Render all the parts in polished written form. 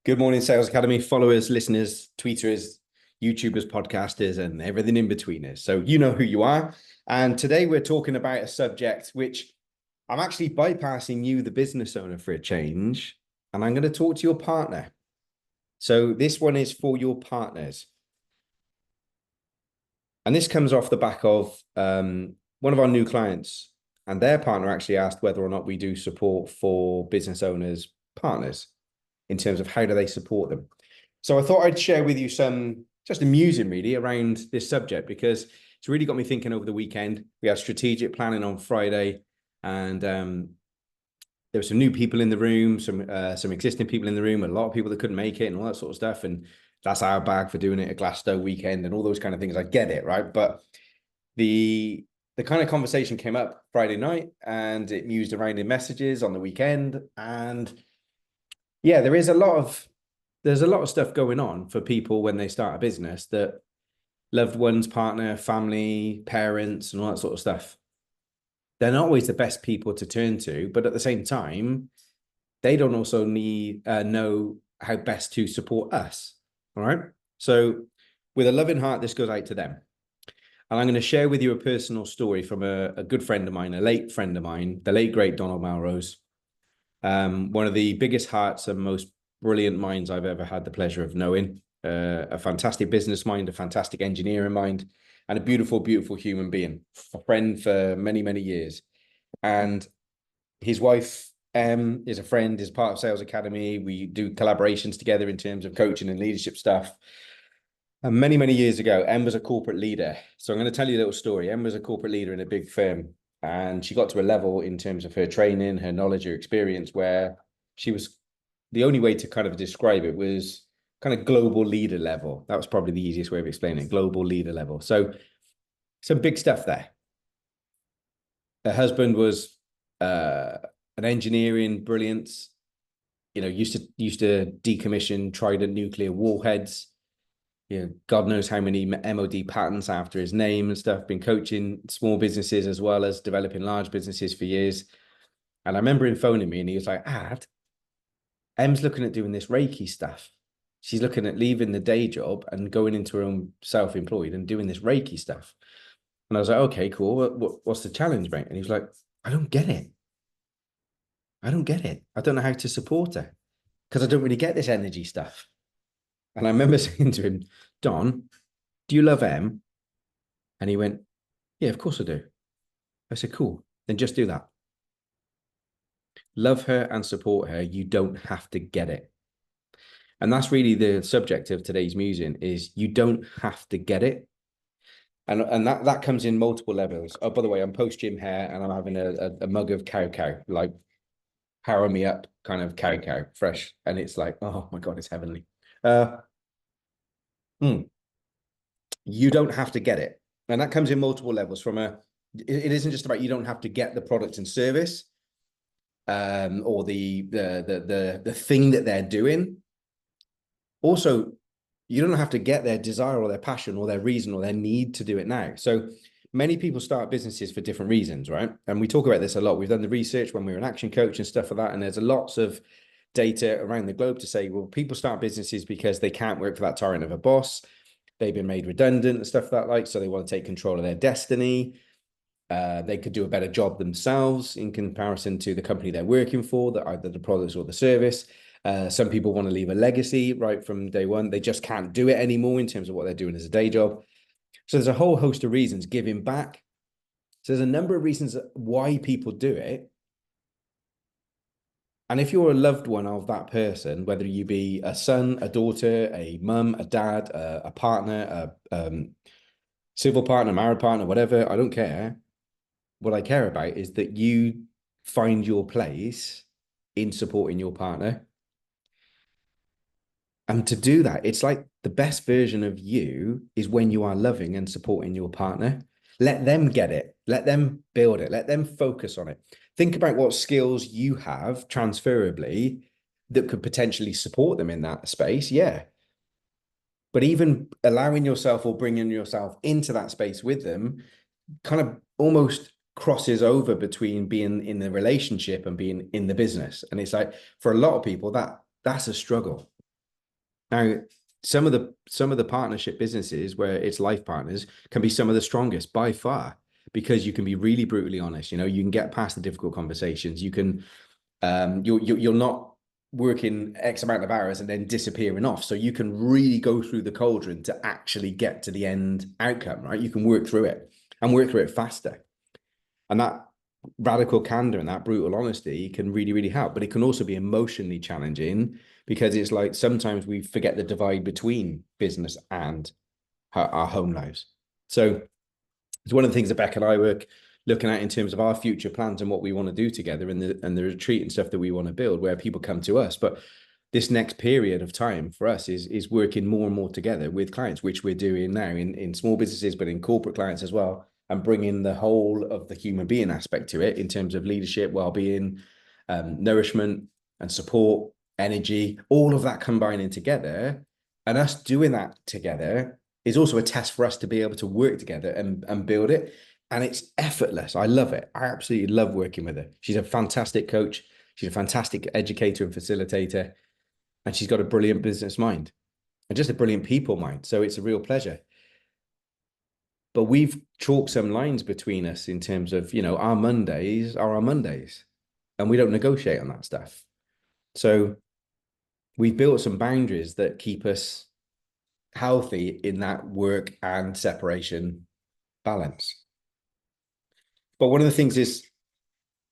Good morning, Sales Academy followers, listeners, tweeters, YouTubers, podcasters, and everything in betweeners. So you know who you are. And today we're talking about a subject which I'm actually bypassing you, the business owner, for a change. And I'm going to talk to your partner. So this one is for your partners. And this comes off the back of one of our new clients, and their partner actually asked whether or not we do support for business owners' partners in terms of how do they support them. So I thought I'd share with you some just amusing really around this subject, because it's really got me thinking over the weekend. We had strategic planning on Friday, and there were some new people in the room, some existing people in the room, a lot of people that couldn't make it and all that sort of stuff. And that's our bag for doing it at Glasgow weekend and all those kind of things. I get it, right? But the kind of conversation came up Friday night, and it mused around in messages on the weekend. And yeah, there's a lot of stuff going on for people when they start a business, that loved ones, partner, family, parents, and all that sort of stuff. They're not always the best people to turn to, but at the same time, they don't also know how best to support us. All right. So with a loving heart, this goes out to them. And I'm going to share with you a personal story from a good friend of mine, a late friend of mine, the late, great Donald Melrose. One of the biggest hearts and most brilliant minds I've ever had the pleasure of knowing. A fantastic business mind, a fantastic engineering mind, and a beautiful, beautiful human being. A friend for many, many years. And his wife, is a friend, is part of Sales Academy. We do collaborations together in terms of coaching and leadership stuff. And many, many years ago, Em was a corporate leader. So I'm going to tell you a little story. Em was a corporate leader in a big firm, and she got to a level in terms of her training, her knowledge, her experience, where she was, the only way to kind of describe it was kind of global leader level. That was probably the easiest way of explaining it, global leader level. So some big stuff there. Her husband was an engineering brilliance, used to decommission Trident nuclear warheads. God knows how many MOD patents after his name and stuff. Been coaching small businesses as well as developing large businesses for years. And I remember him phoning me, and he was like, Em's looking at doing this Reiki stuff. She's looking at leaving the day job and going into her own self-employed and doing this Reiki stuff. And I was like, okay, cool. What's the challenge, mate? And he was like, I don't get it. I don't get it. I don't know how to support her because I don't really get this energy stuff. And I remember saying to him, Don, do you love Em? And he went, yeah, of course I do. I said, cool. Then just do that. Love her and support her. You don't have to get it. And that's really the subject of today's musing, is you don't have to get it. And that comes in multiple levels. Oh, by the way, I'm post gym hair, and I'm having a mug of cow, like power me up kind of cow, fresh. And it's like, oh my God, it's heavenly. You don't have to get it. And that comes in multiple levels. It isn't just about, you don't have to get the product and service, or the thing that they're doing. Also, you don't have to get their desire or their passion or their reason or their need to do it now. So many people start businesses for different reasons, right? And we talk about this a lot. We've done the research when we were an action coach and stuff like that. And there's lots of data around the globe to say, well, people start businesses because they can't work for that tyrant of a boss. They've been made redundant and stuff like that. So they want to take control of their destiny. They could do a better job themselves in comparison to the company they're working for, that either the products or the service. Some people want to leave a legacy right from day one. They just can't do it anymore in terms of what they're doing as a day job. So there's a whole host of reasons. Giving back. So there's a number of reasons why people do it. And if you're a loved one of that person, whether you be a son, a daughter, a mum, a dad, a partner, a civil partner, married partner, whatever, I don't care. What I care about is that you find your place in supporting your partner. And to do that, it's like the best version of you is when you are loving and supporting your partner. Let them get it. Let them build it. Let them focus on it. Think about what skills you have transferably that could potentially support them in that space. Yeah. But even allowing yourself or bringing yourself into that space with them kind of almost crosses over between being in the relationship and being in the business. And it's like, for a lot of people, that's a struggle. Now, some of the partnership businesses where it's life partners can be some of the strongest by far because you can be really brutally honest. You can get past the difficult conversations. You can you're not working X amount of hours and then disappearing off. So you can really go through the cauldron to actually get to the end outcome, right? You can work through it and work through it faster. And that radical candor and that brutal honesty can really, really help. But it can also be emotionally challenging because it's like sometimes we forget the divide between business and our home lives. So it's one of the things that Beck and I work looking at in terms of our future plans and what we want to do together and the retreat and stuff that we want to build, where people come to us. But this next period of time for us is working more and more together with clients, which we're doing now in small businesses, but in corporate clients as well, and bringing the whole of the human being aspect to it in terms of leadership, well-being, nourishment and support, energy, all of that combining together. And us doing that together is also a test for us to be able to work together and build it. And it's effortless. I love it. I absolutely love working with her. She's a fantastic coach. She's a fantastic educator and facilitator. And she's got a brilliant business mind and just a brilliant people mind. So it's a real pleasure. But we've chalked some lines between us in terms of, our Mondays are our Mondays and we don't negotiate on that stuff. So we've built some boundaries that keep us healthy in that work and separation balance. But one of the things is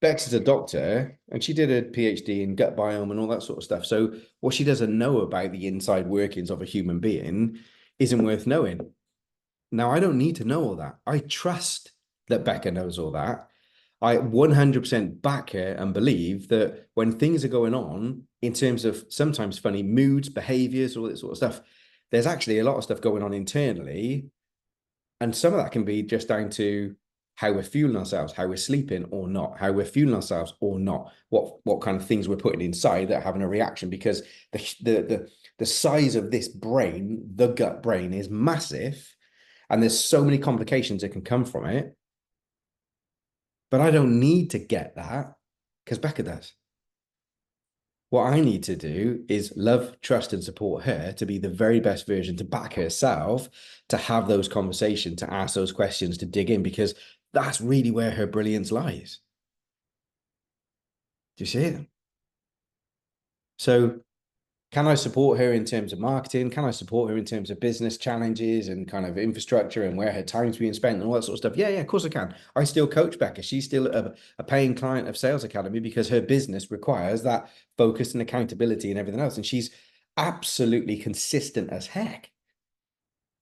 Bex is a doctor and she did a PhD in gut biome and all that sort of stuff. So what she doesn't know about the inside workings of a human being isn't worth knowing. Now, I don't need to know all that. I trust that Becca knows all that. I 100% back her and believe that when things are going on in terms of sometimes funny moods, behaviors, all that sort of stuff, there's actually a lot of stuff going on internally. And some of that can be just down to how we're fueling ourselves, how we're sleeping or not, how we're fueling ourselves or not, what kind of things we're putting inside that are having a reaction, because the size of this brain, the gut brain, is massive. And there's so many complications that can come from it. But I don't need to get that because Becca does. What I need to do is love, trust, and support her to be the very best version, to back herself, to have those conversations, to ask those questions, to dig in, because that's really where her brilliance lies. Do you see it? So can I support her in terms of marketing? Can I support her in terms of business challenges and kind of infrastructure and where her time's being spent and all that sort of stuff? Yeah, of course I can. I still coach Becca. She's still a paying client of Sales Academy because her business requires that focus and accountability and everything else. And she's absolutely consistent as heck.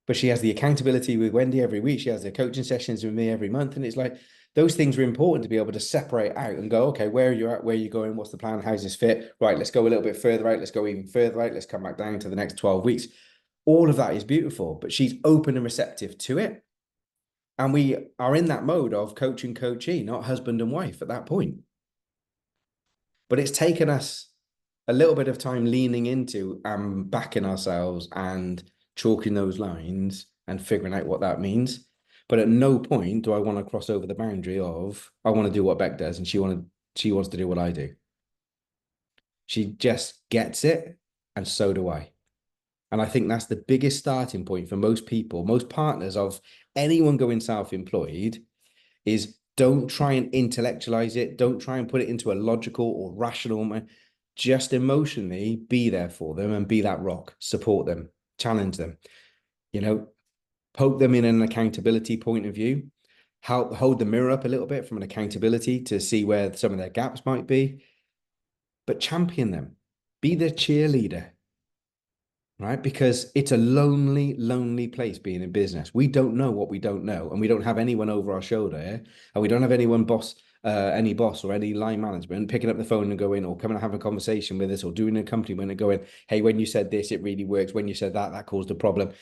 But she has the accountability with Wendy every week. She has the coaching sessions with me every month. And it's like, those things are important to be able to separate out and go, okay, where are you at? Where are you going? What's the plan? How's this fit? Right, let's go a little bit further out. Let's go even further out. Let's come back down to the next 12 weeks. All of that is beautiful, but she's open and receptive to it. And we are in that mode of coach and coachee, not husband and wife at that point. But it's taken us a little bit of time leaning into backing ourselves and chalking those lines and figuring out what that means. But at no point do I want to cross over the boundary of I want to do what Beck does and she wants to do what I do. She just gets it, and so do I. And I think that's the biggest starting point for most people, most partners of anyone going self-employed, is don't try and intellectualize it. Don't try and put it into a logical or rational. Just emotionally be there for them and be that rock, support them, challenge them, poke them in an accountability point of view, help hold the mirror up a little bit from an accountability to see where some of their gaps might be, but champion them, be their cheerleader, right? Because it's a lonely, lonely place being in business. We don't know what we don't know, and we don't have anyone over our shoulder, and we don't have anyone any boss or any line management picking up the phone and going or coming and having a conversation with us or doing a accompaniment and going, hey, when you said this, it really works. When you said that, that caused a problem.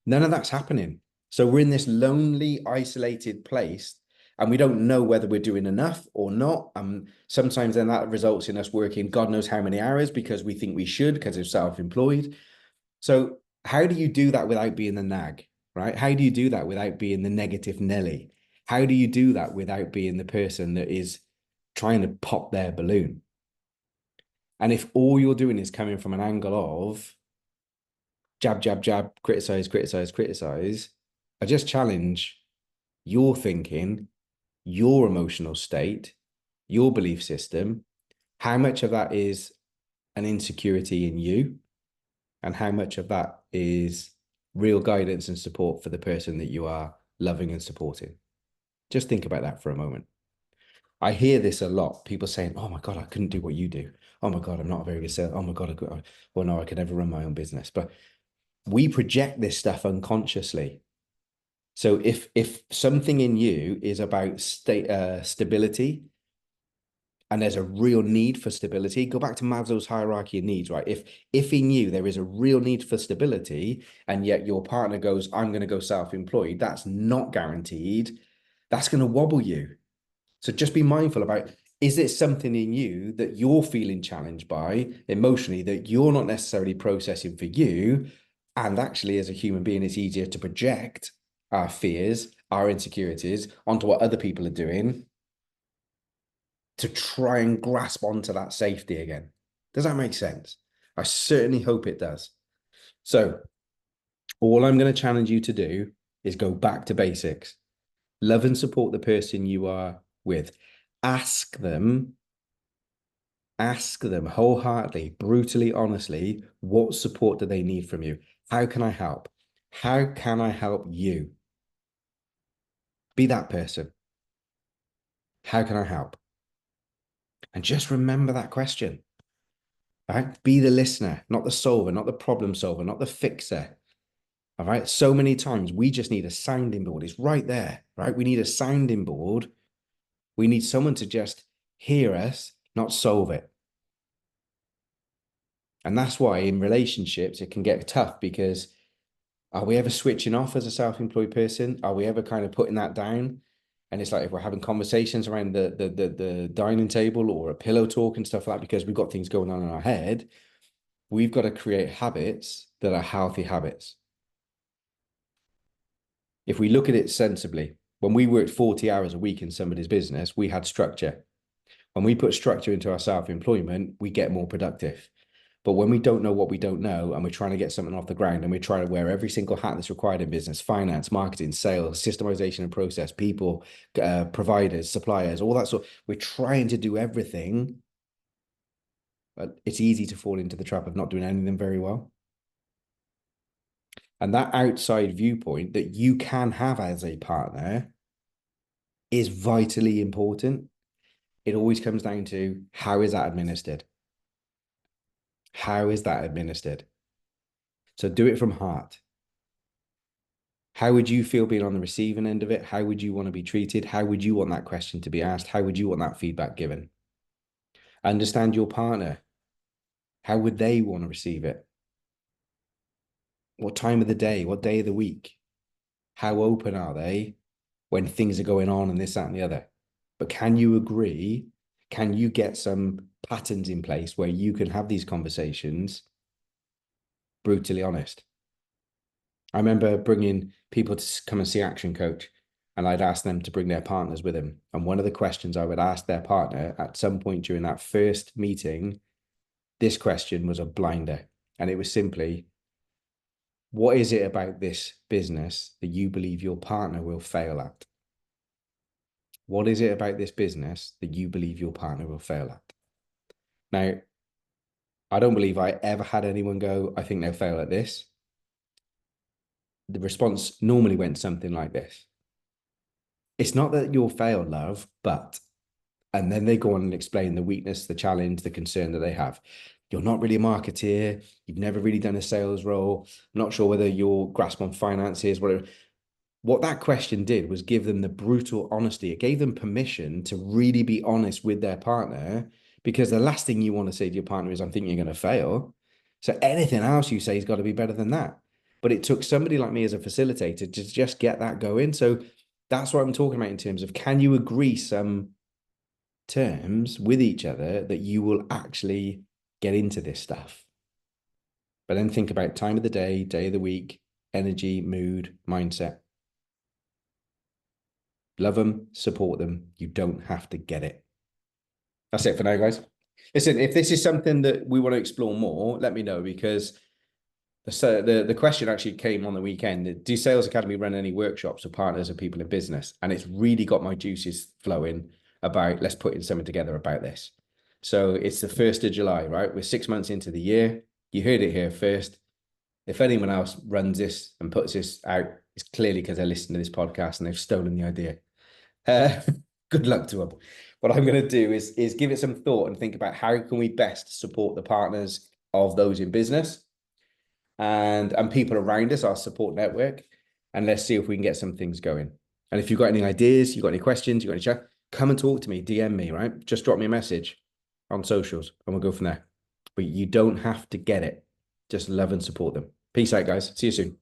None of that's happening. So we're in this lonely, isolated place, and we don't know whether we're doing enough or not. Sometimes then that results in us working God knows how many hours because we think we should because of self-employed. So how do you do that without being the nag, right? How do you do that without being the negative Nelly? How do you do that without being the person that is trying to pop their balloon? And if all you're doing is coming from an angle of, jab, jab, jab, criticize, criticize, criticize. I just challenge your thinking, your emotional state, your belief system. How much of that is an insecurity in you, and how much of that is real guidance and support for the person that you are loving and supporting? Just think about that for a moment. I hear this a lot. People saying, "Oh my God, I couldn't do what you do. Oh my God, I'm not a very good sales. Oh my God, well, no, I could never run my own business." But we project this stuff unconsciously. So if something in you is about stability, and there's a real need for stability, go back to Maslow's hierarchy of needs, right? If he knew there is a real need for stability, and yet your partner goes, "I'm going to go self-employed," that's not guaranteed. That's going to wobble you. So just be mindful about, is it something in you that you're feeling challenged by emotionally that you're not necessarily processing for you? And actually, as a human being, it's easier to project our fears, our insecurities onto what other people are doing to try and grasp onto that safety again. Does that make sense? I certainly hope it does. So all I'm going to challenge you to do is go back to basics. Love and support the person you are with. Ask them wholeheartedly, brutally, honestly, what support do they need from you? How can I help? How can I help you? Be that person. How can I help? And just remember that question. Right? Be the listener, not the solver, not the problem solver, not the fixer. All right. So many times we just need a sounding board. It's right there, right? We need a sounding board. We need someone to just hear us, not solve it. And that's why in relationships, it can get tough, because are we ever switching off as a self-employed person? Are we ever kind of putting that down? And it's like, if we're having conversations around the dining table or a pillow talk and stuff like that, because we've got things going on in our head, we've got to create habits that are healthy habits. If we look at it sensibly, when we worked 40 hours a week in somebody's business, we had structure. When we put structure into our self-employment, we get more productive. But when we don't know what we don't know, and we're trying to get something off the ground, and we're trying to wear every single hat that's required in business, finance, marketing, sales, systemization and process, people, providers, suppliers, all that sort, we're trying to do everything, but it's easy to fall into the trap of not doing anything very well. And that outside viewpoint that you can have as a partner is vitally important. It always comes down to, how is that administered? How is that administered? So do it from heart. How would you feel being on the receiving end of it? How would you want to be treated? How would you want that question to be asked? How would you want that feedback given? Understand your partner. How would they want to receive it? What time of the day? What day of the week? How open are they when things are going on and this, that, and the other? But can you agree? Can you get some patterns in place where you can have these conversations brutally honest? I remember bringing people to come and see Action Coach, and I'd ask them to bring their partners with them. And one of the questions I would ask their partner at some point during that first meeting, this question was a blinder. And it was simply, what is it about this business that you believe your partner will fail at? What is it about this business that you believe your partner will fail at? Now, I don't believe I ever had anyone go, "I think they'll fail at this." The response normally went something like this: "It's not that you'll fail, love, but," and then they go on and explain the weakness, the challenge, the concern that they have. "You're not really a marketeer. You've never really done a sales role. I'm not sure whether your grasp on finances, whatever." What that question did was give them the brutal honesty. It gave them permission to really be honest with their partner, because the last thing you want to say to your partner is, "I'm thinking you're going to fail." So anything else you say has got to be better than that. But it took somebody like me as a facilitator to just get that going. So that's what I'm talking about in terms of, can you agree some terms with each other that you will actually get into this stuff? But then think about time of the day of the week, energy, mood, mindset. Love them, support them. You don't have to get it. That's it for now, guys. Listen, if this is something that we want to explore more, let me know, because the question actually came on the weekend. Do Sales Academy run any workshops for partners or people in business? And it's really got my juices flowing about let's put in something together about this. So it's the 1st of July, right? We're 6 months into the year. You heard it here first. If anyone else runs this and puts this out, it's clearly because they're listening to this podcast and they've stolen the idea. Good luck to them. What I'm going to do is give it some thought and think about how can we best support the partners of those in business and people around us, our support network, and let's see if we can get some things going. And if you've got any ideas, you've got any questions, you've got any chat, come and talk to me, DM me, right? Just drop me a message on socials and we'll go from there. But you don't have to get it. Just love and support them. Peace out, guys. See you soon.